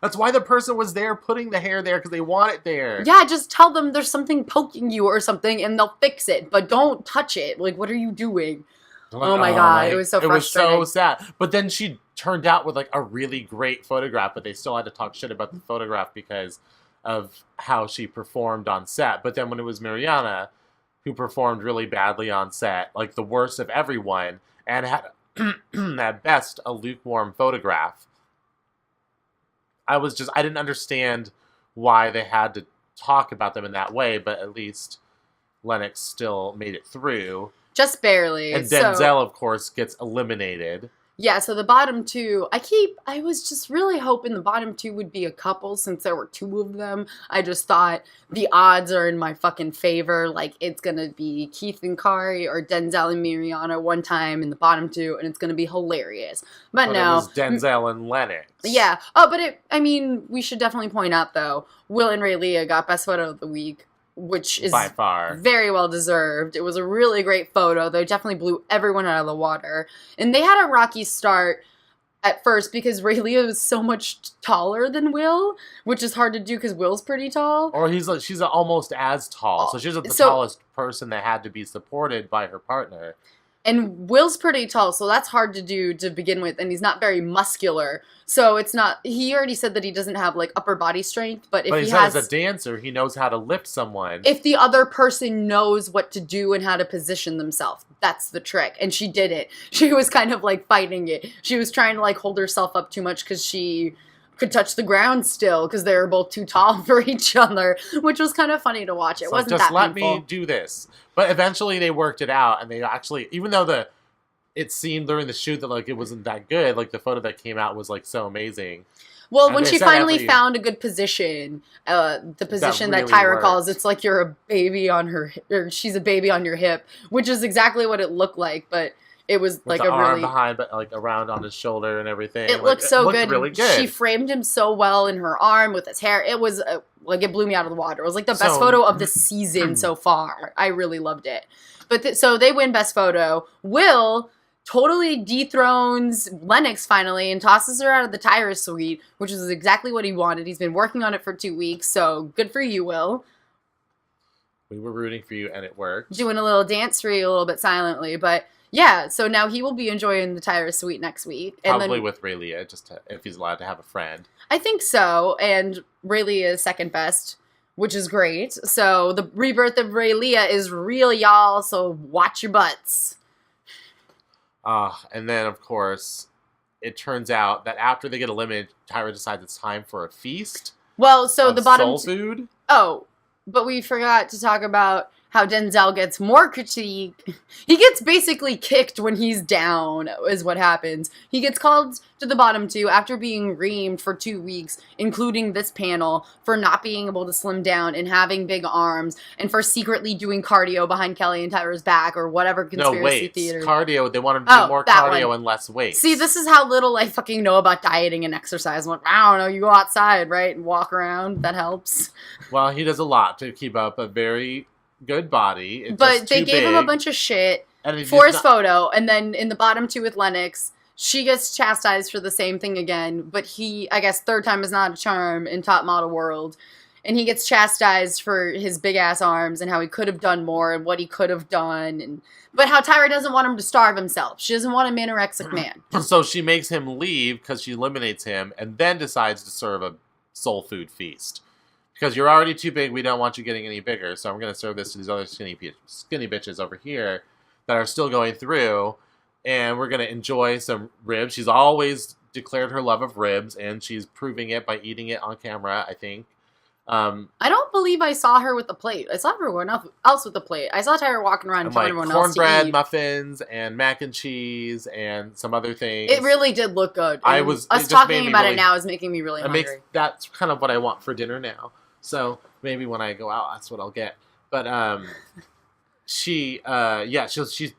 That's why the person was there putting the hair there, because they want it there. Yeah, just tell them there's something poking you or something and they'll fix it, but don't touch it. Like, what are you doing? Like, oh my God, it was so frustrating. It was so sad. But then she turned out with, like, a really great photograph, but they still had to talk shit about the photograph because of how she performed on set. But then when it was Mariana, who performed really badly on set, like the worst of everyone, and had, at best, a lukewarm photograph, I didn't understand why they had to talk about them in that way, but at least Lennox still made it through. Just barely. And Denzel, of course, gets eliminated. Yeah, so the bottom two, I was just really hoping the bottom two would be a couple since there were two of them. I just thought the odds are in my fucking favor. Like, it's going to be Keith and Kari or Denzel and Mariana one time in the bottom two, and it's going to be hilarious. But no. It was Denzel and Lennox. Yeah. Oh, but we should definitely point out, though, Will and Ray Leah got Best Photo of the Week, which is by far very well deserved. It was a really great photo. They definitely blew everyone out of the water. And they had a rocky start at first because Ray Leah was so much taller than Will, which is hard to do because Will's pretty tall. Or she's almost as tall. So she's the tallest person that had to be supported by her partner. And Will's pretty tall, so that's hard to do to begin with, and he's not very muscular. So it's not, he already said that he doesn't have, like, upper body strength, but if he has... as a dancer, he knows how to lift someone. If the other person knows what to do and how to position themselves, that's the trick. And she did it. She was kind of, like, fighting it. She was trying to, like, hold herself up too much because she could touch the ground still because they were both too tall for each other, which was kind of funny to watch. It wasn't that painful. Just let me do this. But eventually they worked it out, and they actually, even though it seemed during the shoot that, like, it wasn't that good, like, the photo that came out was, like, so amazing. Well, and when she finally found a good position, the position that really Tyra calls, it's like you're a baby on her, or she's a baby on your hip, which is exactly what it looked like, but it was with like the a arm really behind, but like around on his shoulder and everything. It looked so good. Really good. She framed him so well in her arm with his hair. It was like it blew me out of the water. It was like the best photo of the season so far. I really loved it. But so they win best photo. Will totally dethrones Lennox finally and tosses her out of the Tyra suite, which is exactly what he wanted. He's been working on it for 2 weeks, so good for you, Will. We were rooting for you, and it worked. Doing a little dance for you a little bit silently, but yeah, so now he will be enjoying the Tyra suite next week. And probably then, with Ray Leah, if he's allowed to have a friend. I think so, and Ray Leah is second best, which is great. So the rebirth of Ray Leah is real, y'all, so watch your butts. And then, of course, it turns out that after they get eliminated, Tyra decides it's time for a feast. Well, so the bottom soul food. Oh, but we forgot to talk about how Denzel gets more critique. He gets basically kicked when he's down, is what happens. He gets called to the bottom two after being reamed for 2 weeks, including this panel, for not being able to slim down and having big arms, and for secretly doing cardio behind Kelly and Tyra's back, or whatever conspiracy theater. Cardio. They want him to do more cardio and less weight. See, this is how little I fucking know about dieting and exercise. I'm like, I don't know, you go outside, right, and walk around. That helps. Well, he does a lot to keep up a very good body. But they gave him a bunch of shit for his photo, and then in the bottom two with Lennox, she gets chastised for the same thing again, but he, I guess, third time is not a charm in top model world, and he gets chastised for his big ass arms and how he could have done more and what he could have done, but how Tyra doesn't want him to starve himself. She doesn't want an anorexic man. So she makes him leave because she eliminates him, and then decides to serve a soul food feast. Because you're already too big, we don't want you getting any bigger, so I'm going to serve this to these other skinny bitches over here that are still going through, and we're going to enjoy some ribs. She's always declared her love of ribs, and she's proving it by eating it on camera, I think. I don't believe I saw her with the plate. I saw everyone else with the plate. I saw Tyra walking around and telling everyone else to eat. Cornbread, muffins, and mac and cheese, and some other things. It really did look good. Us talking about it now is making me really hungry. That's kind of what I want for dinner now. So maybe when I go out, that's what I'll get. But she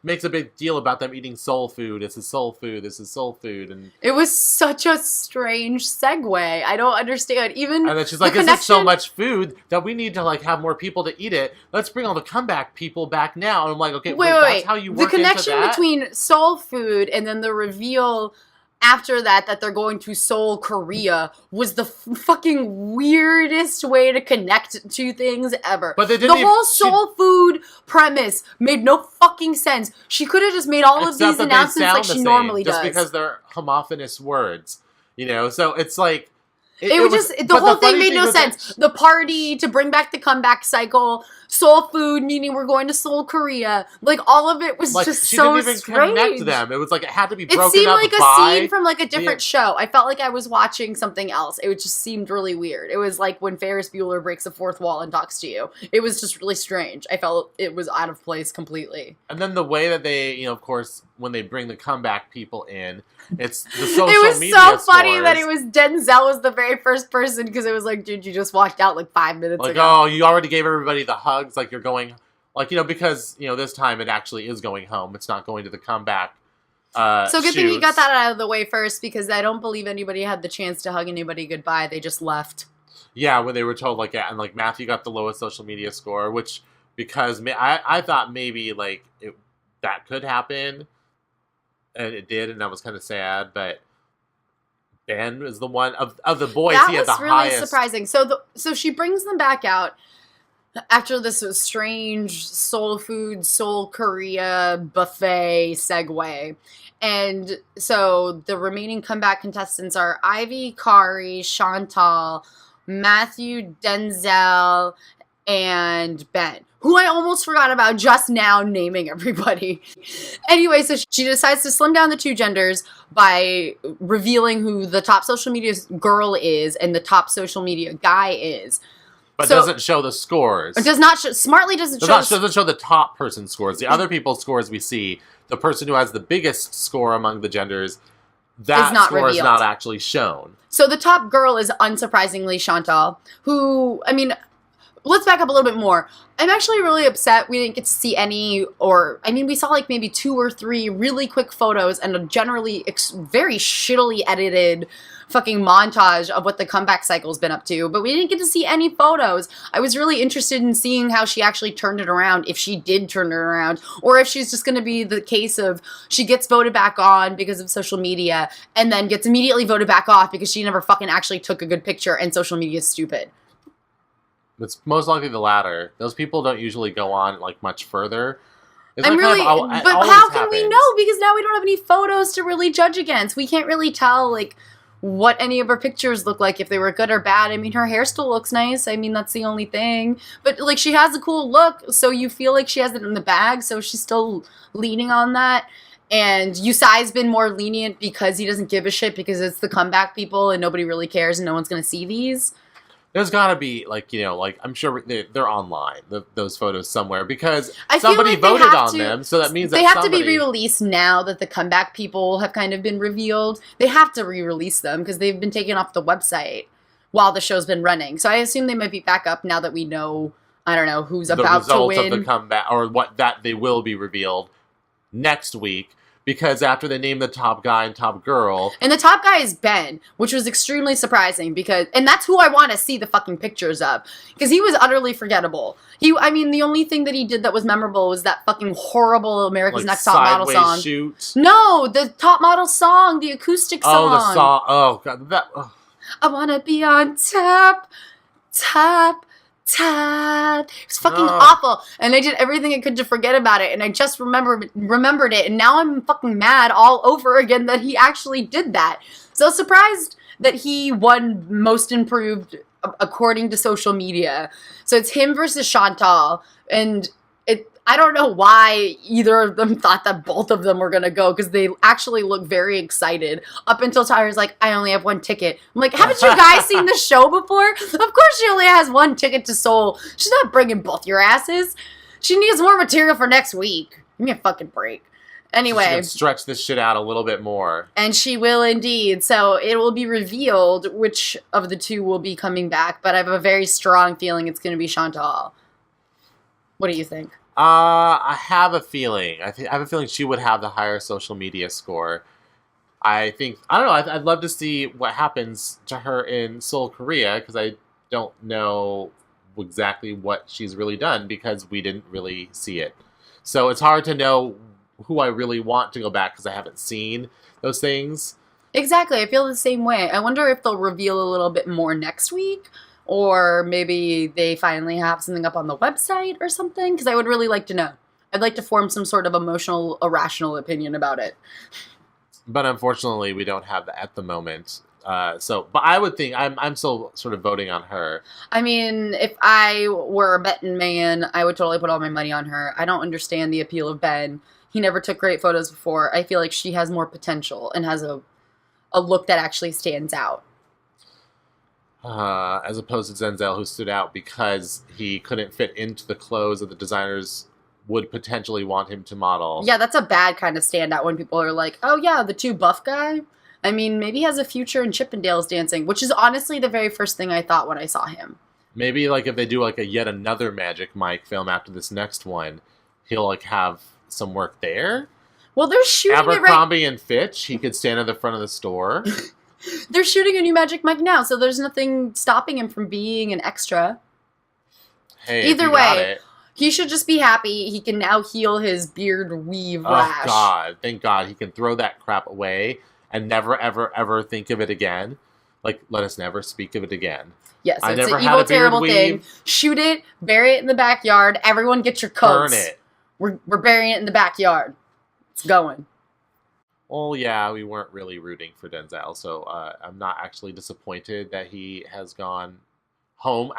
makes a big deal about them eating soul food. This is soul food. This is soul food. And it was such a strange segue. I don't understand. And then she's like, "This is so much food that we need to like have more people to eat it. Let's bring all the comeback people back now." And I'm like, "Okay, wait. That's how you work the connection into that? Between soul food and then the reveal." After that they're going to Seoul, Korea, was the fucking weirdest way to connect two things ever. But they didn't the whole soul food premise made no fucking sense. She could have just made all of these announcements like she normally does. Just because they're homophonous words, you know? So it's like... The whole thing made no sense. The party to bring back the comeback cycle, Seoul food, meaning we're going to Seoul, Korea. Like, all of it was just so strange. She didn't even connect to them. It was like, it had to be broken up. It seemed like a scene from like a different show. I felt like I was watching something else. It just seemed really weird. It was like when Ferris Bueller breaks the fourth wall and talks to you. It was just really strange. I felt it was out of place completely. And then the way that they, of course, when they bring the comeback people in, it's the social media It was media so funny scores. that it was Denzel was the very first person, because it was like, dude, you just walked out like 5 minutes ago. Oh, you already gave everybody the hugs, like you're going, like, because, this time it actually is going home. It's not going to the comeback So good thing you got that out of the way first, because I don't believe anybody had the chance to hug anybody goodbye. They just left. Yeah, when they were told, like, and like Matthew got the lowest social media score, which, because I thought maybe, like, that could happen, and it did, and that was kind of sad, but Ben was the one of the boys. He had the highest. That was really surprising. So she brings them back out after this strange Seoul food, Seoul Korea buffet segue. And so the remaining comeback contestants are Ivy, Kari, Chantal, Matthew, Denzel, and Ben, who I almost forgot about just now naming everybody. Anyway, so she decides to slim down the two genders by revealing who the top social media girl is and the top social media guy is. But doesn't show the scores. It does not show, smartly doesn't show the top person's scores. The other people's scores we see, the person who has the biggest score among the genders, that score is not actually shown. So the top girl is unsurprisingly Chantal, who, I mean, let's back up a little bit more. I'm actually really upset we didn't get to see any, we saw like maybe 2 or 3 really quick photos and a generally very shittily edited fucking montage of what the comeback cycle's been up to, but we didn't get to see any photos. I was really interested in seeing how she actually turned it around, if she did turn it around, or if she's just going to be the case of she gets voted back on because of social media and then gets immediately voted back off because she never fucking actually took a good picture and social media is stupid. It's most likely the latter. Those people don't usually go on like much further. But how can we know? Because now we don't have any photos to really judge against. We can't really tell like what any of her pictures look like, if they were good or bad. I mean, her hair still looks nice. I mean, that's the only thing. But like, she has a cool look, so you feel like she has it in the bag. So she's still leaning on that. And Yusai's been more lenient because he doesn't give a shit, because it's the comeback people and nobody really cares and no one's gonna see these. There's gotta be, I'm sure they're online, those photos somewhere, because somebody voted on them, so that means that they have to be re-released now that the comeback people have kind of been revealed. They have to re-release them, because they've been taken off the website while the show's been running. So I assume they might be back up now that we know, I don't know, who's about to win. The results of the comeback, or that they will be revealed next week. Because after they name the top guy and top girl... And the top guy is Ben, which was extremely surprising because... And that's who I want to see the fucking pictures of. Because he was utterly forgettable. The only thing that he did that was memorable was that fucking horrible America's Next Top Model song. Shoot. No, the Top Model song, the acoustic song. Oh, the song. Oh, God. That... Oh. I want to be on top. It was fucking awful, and I did everything I could to forget about it, and I just remembered it, and now I'm fucking mad all over again that he actually did that. So surprised that he won Most Improved according to social media. So it's him versus Chantal, and I don't know why either of them thought that both of them were going to go, because they actually look very excited up until Tyra's like, I only have 1 ticket. I'm like, haven't you guys seen the show before? Of course she only has 1 ticket to Seoul. She's not bringing both your asses. She needs more material for next week. Give me a fucking break. Anyway. She can stretch this shit out a little bit more. And she will indeed. So it will be revealed which of the two will be coming back, but I have a very strong feeling it's going to be Chantal. What do you think? I have a feeling. I have a feeling she would have the higher social media score. I don't know. I'd love to see what happens to her in Seoul, Korea, because I don't know exactly what she's really done, because we didn't really see it. So it's hard to know who I really want to go back, because I haven't seen those things. Exactly. I feel the same way. I wonder if they'll reveal a little bit more next week. Or maybe they finally have something up on the website or something, because I would really like to know. I'd like to form some sort of emotional, irrational opinion about it. But unfortunately, we don't have that at the moment. But I would think I'm still sort of voting on her. I mean, if I were a betting man, I would totally put all my money on her. I don't understand the appeal of Ben. He never took great photos before. I feel like she has more potential and has a look that actually stands out. As opposed to Denzel, who stood out because he couldn't fit into the clothes that the designers would potentially want him to model. Yeah, that's a bad kind of standout when people are like, oh yeah, the too buff guy. I mean, maybe he has a future in Chippendales dancing, which is honestly the very first thing I thought when I saw him. Maybe like if they do like a yet another Magic Mike film after this next one, he'll like have some work there. Well, they're shooting Abercrombie and Fitch. He could stand at the front of the store. They're shooting a new Magic Mike now, so there's nothing stopping him from being an extra. Hey, either way, he should just be happy. He can now heal his beard weave rash. Oh God! Thank God he can throw that crap away and never, ever, ever think of it again. Like, let us never speak of it again. Yes, yeah, so it's an evil, terrible thing. Shoot it, bury it in the backyard. Everyone get your coats. Burn it. We're burying it in the backyard. It's going. Well, yeah, we weren't really rooting for Denzel, so I'm not actually disappointed that he has gone home,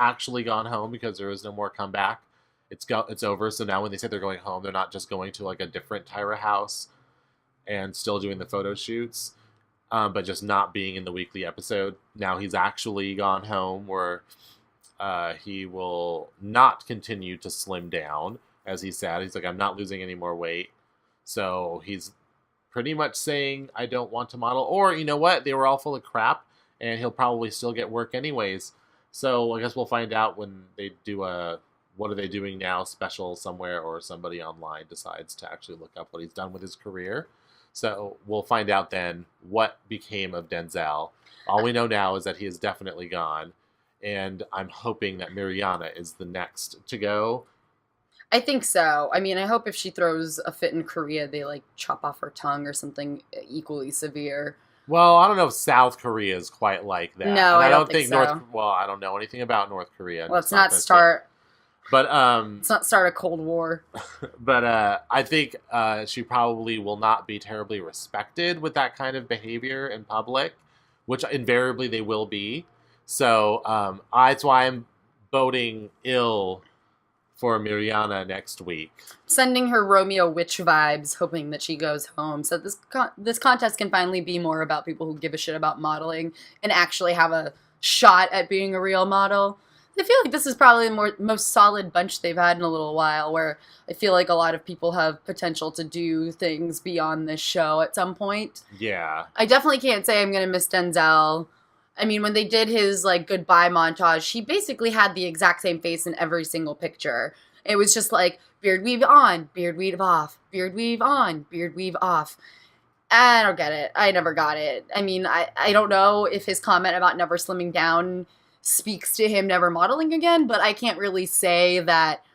because there is no more comeback. It's over, so now when they say they're going home, they're not just going to like a different Tyra house and still doing the photo shoots, but just not being in the weekly episode. Now he's actually gone home where he will not continue to slim down, as he said. He's like, I'm not losing any more weight. So he's pretty much saying, I don't want to model. Or, you know what? They were all full of crap, and he'll probably still get work anyways. So I guess we'll find out when they do a What Are They Doing Now special somewhere, or somebody online decides to actually look up what he's done with his career. So we'll find out then what became of Denzel. All we know now is that he is definitely gone. And I'm hoping that Mariana is the next to go. I think so. I mean, I hope if she throws a fit in Korea, they like chop off her tongue or something equally severe. Well, I don't know if South Korea is quite like that. No, I don't think so. Well, I don't know anything about North Korea. Well, let's not start a Cold War. But I think she probably will not be terribly respected with that kind of behavior in public, which invariably they will be. So that's why I'm voting ill for Mariana next week. Sending her Romeo Witch vibes, hoping that she goes home. So this contest can finally be more about people who give a shit about modeling and actually have a shot at being a real model. I feel like this is probably the most solid bunch they've had in a little while, where I feel like a lot of people have potential to do things beyond this show at some point. Yeah. I definitely can't say I'm going to miss Denzel. I mean, when they did his, like, goodbye montage, he basically had the exact same face in every single picture. It was just like, beard weave on, beard weave off, beard weave on, beard weave off. I don't get it. I never got it. I mean, I don't know if his comment about never slimming down speaks to him never modeling again, but I can't really say that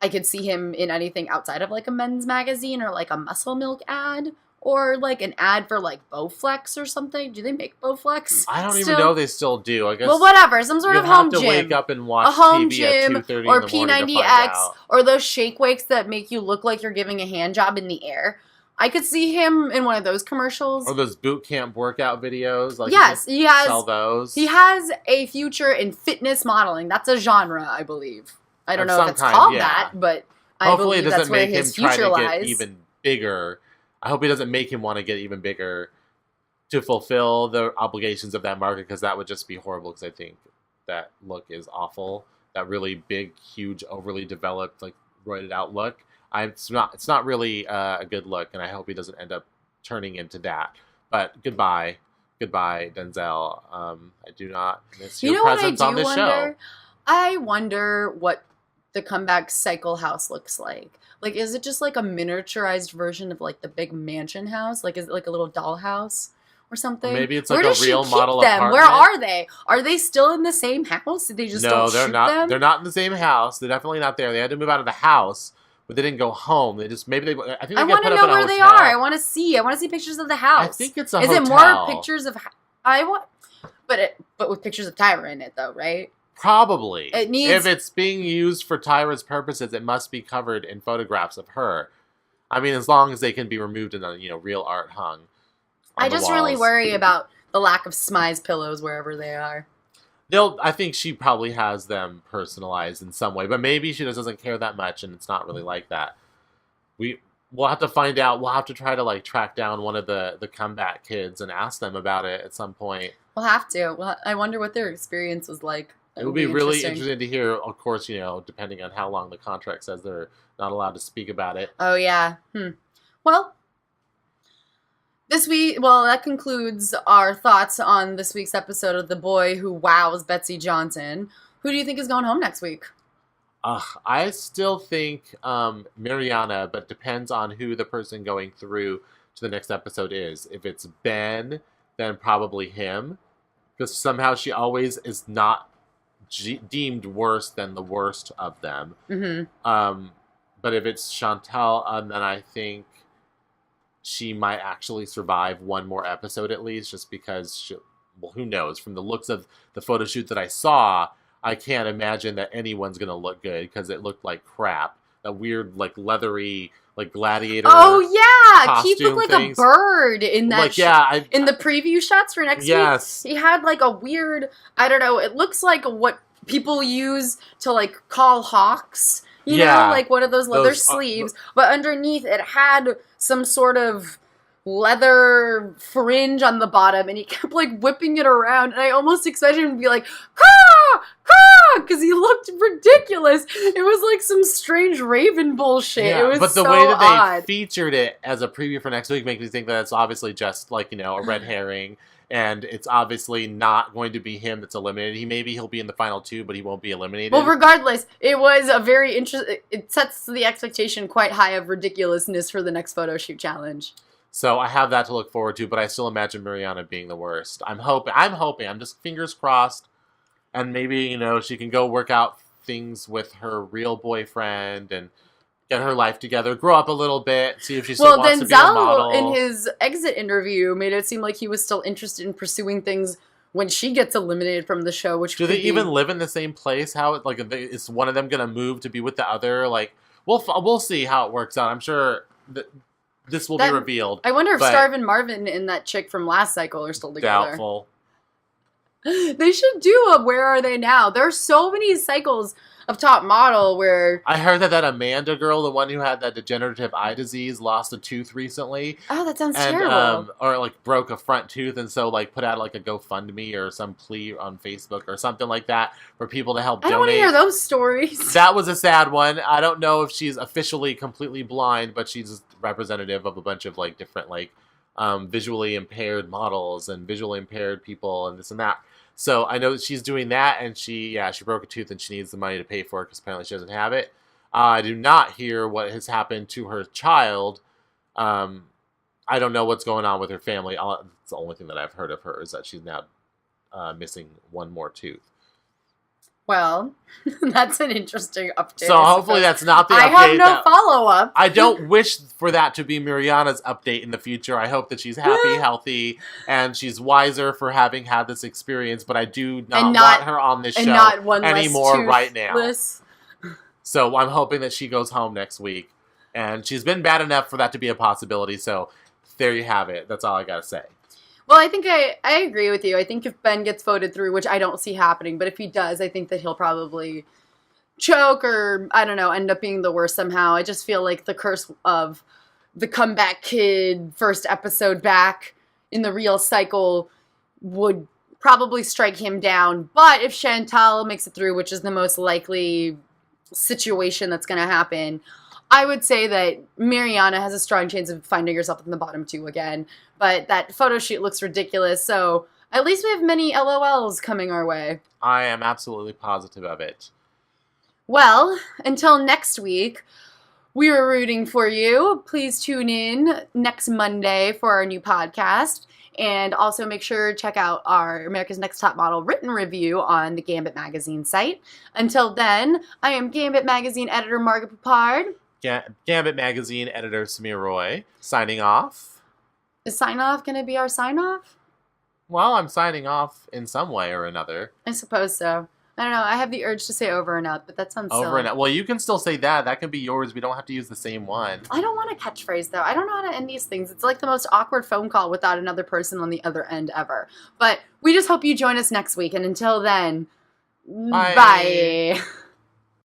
I could see him in anything outside of, like, a men's magazine or, like, a Muscle Milk ad. Or, like, an ad for, like, Bowflex or something. Do they make Bowflex? I don't even know if they still do. I guess. Well, whatever. Some sort of home gym. You have to wake up and watch a home TV gym, at 2:30 in the or morning to P90X, find out. or those shake wakes that make you look like you're giving a hand job in the air. I could see him in one of those commercials. Or those boot camp workout videos. Like, yes, he has. Sell those. He has a future in fitness modeling. That's a genre, I believe. I don't know if it's called that, but I believe that's where his future lies. Hopefully it doesn't make him try to get even bigger. I hope he doesn't make him want to get even bigger to fulfill the obligations of that market, because that would just be horrible, because I think that look is awful. That really big, huge, overly developed, like, roided out look. It's not really a good look, and I hope he doesn't end up turning into that. But goodbye, Denzel. I do not miss your presence on this show. I wonder what the comeback cycle house looks like. Like, is it just like a miniaturized version of, like, the big mansion house? Like, is it like a little dollhouse or something? Or maybe it's like a real model apartment. Where are they? Are they still in the same house? Did they just don't shoot them? They're not in the same house. They're definitely not there. They had to move out of the house, but they didn't go home. I think they got put up in a hotel. I want to know where they are. I want to see pictures of the house. I think it's a hotel. Is it more pictures of? But with pictures of Tyra in it, though, right? Probably. If it's being used for Tyra's purposes, it must be covered in photographs of her. I mean, as long as they can be removed and real art hung. I just really worry about the lack of Smize pillows wherever they are. I think she probably has them personalized in some way, but maybe she just doesn't care that much, and it's not really like that. We'll have to find out. We'll have to try to track down one of the comeback kids and ask them about it at some point. We'll have to. Well, I wonder what their experience was like. It would be really interesting to hear, of course, depending on how long the contract says they're not allowed to speak about it. Oh, yeah. Well, that concludes our thoughts on this week's episode of The Boy Who Wows Betsey Johnson. Who do you think is going home next week? I still think Mariana, but depends on who the person going through to the next episode is. If it's Ben, then probably him. Because somehow she always is not deemed worse than the worst of them. Mm-hmm. But if it's Chantal, then I think she might actually survive one more episode at least, just because who knows? From the looks of the photo shoot that I saw, I can't imagine that anyone's going to look good because it looked like crap. That weird, leathery, gladiator. Oh, yeah! Keith looked like a bird in that in the preview shots for next week. He had, a weird, I don't know, it looks like what people use to, call hawks. You know, one of those leather sleeves. But underneath, it had some sort of leather fringe on the bottom, and he kept whipping it around, and I almost expected him to be like, caw, caw, because he looked ridiculous. It was some strange Raven bullshit. It was but the so way that odd. They featured it as a preview for next week makes me think that it's obviously just a red herring, and it's obviously not going to be him that's eliminated. He'll be in the final 2, but he won't be eliminated. Well, regardless, it was a very interesting. It sets the expectation quite high of ridiculousness for the next photo shoot challenge. So I have that to look forward to, but I still imagine Mariana being the worst. I'm hoping. I'm just fingers crossed. And maybe, she can go work out things with her real boyfriend and get her life together, grow up a little bit, see if she still wants to be a model. Denzel, in his exit interview, made it seem like he was still interested in pursuing things when she gets eliminated from the show. Which do they even live in the same place? How is one of them going to move to be with the other? We'll see how it works out. I'm sure that this will be revealed. I wonder if Starvin Marvin and that chick from last cycle are still together. Doubtful. They should do a Where Are They Now? There's so many cycles of Top Model where... I heard that Amanda girl, the one who had that degenerative eye disease, lost a tooth recently. Oh, that sounds terrible. Or broke a front tooth, and so put out a GoFundMe or some plea on Facebook or something like that for people to help donate. I don't want to hear those stories. That was a sad one. I don't know if she's officially completely blind, but she's representative of a bunch of different visually impaired models and visually impaired people and this and that. So I know that she's doing that, and she broke a tooth and she needs the money to pay for it because apparently she doesn't have it. I do not hear what has happened to her child. I don't know what's going on with her family. It's the only thing that I've heard of her is that she's now missing one more tooth. Well, that's an interesting update. So hopefully that's not the update. I have no follow-up. I don't wish for that to be Mariana's update in the future. I hope that she's happy, healthy, and she's wiser for having had this experience, but I do not want her on this show anymore right now. So I'm hoping that she goes home next week. And she's been bad enough for that to be a possibility, so there you have it. That's all I gotta say. Well, I think I agree with you. I think if Ben gets voted through, which I don't see happening, but if he does, I think that he'll probably choke or, I don't know, end up being the worst somehow. I just feel like the curse of the comeback kid first episode back in the real cycle would probably strike him down. But if Chantal makes it through, which is the most likely situation that's going to happen, I would say that Mariana has a strong chance of finding herself in the bottom 2 again. But that photo shoot looks ridiculous, so at least we have many LOLs coming our way. I am absolutely positive of it. Well, until next week, we are rooting for you. Please tune in next Monday for our new podcast. And also make sure to check out our America's Next Top Model written review on the GAMbIT magazine site. Until then, I am GAMbIT magazine editor Margaret Poupard. GAMbIT magazine editor Samir Roy, signing off. Is sign-off going to be our sign-off? Well, I'm signing off in some way or another. I suppose so. I don't know. I have the urge to say over and out, but that sounds silly. Over and out. Well, you can still say that. That can be yours. We don't have to use the same one. I don't want a catchphrase, though. I don't know how to end these things. It's like the most awkward phone call without another person on the other end ever. But we just hope you join us next week. And until then, bye.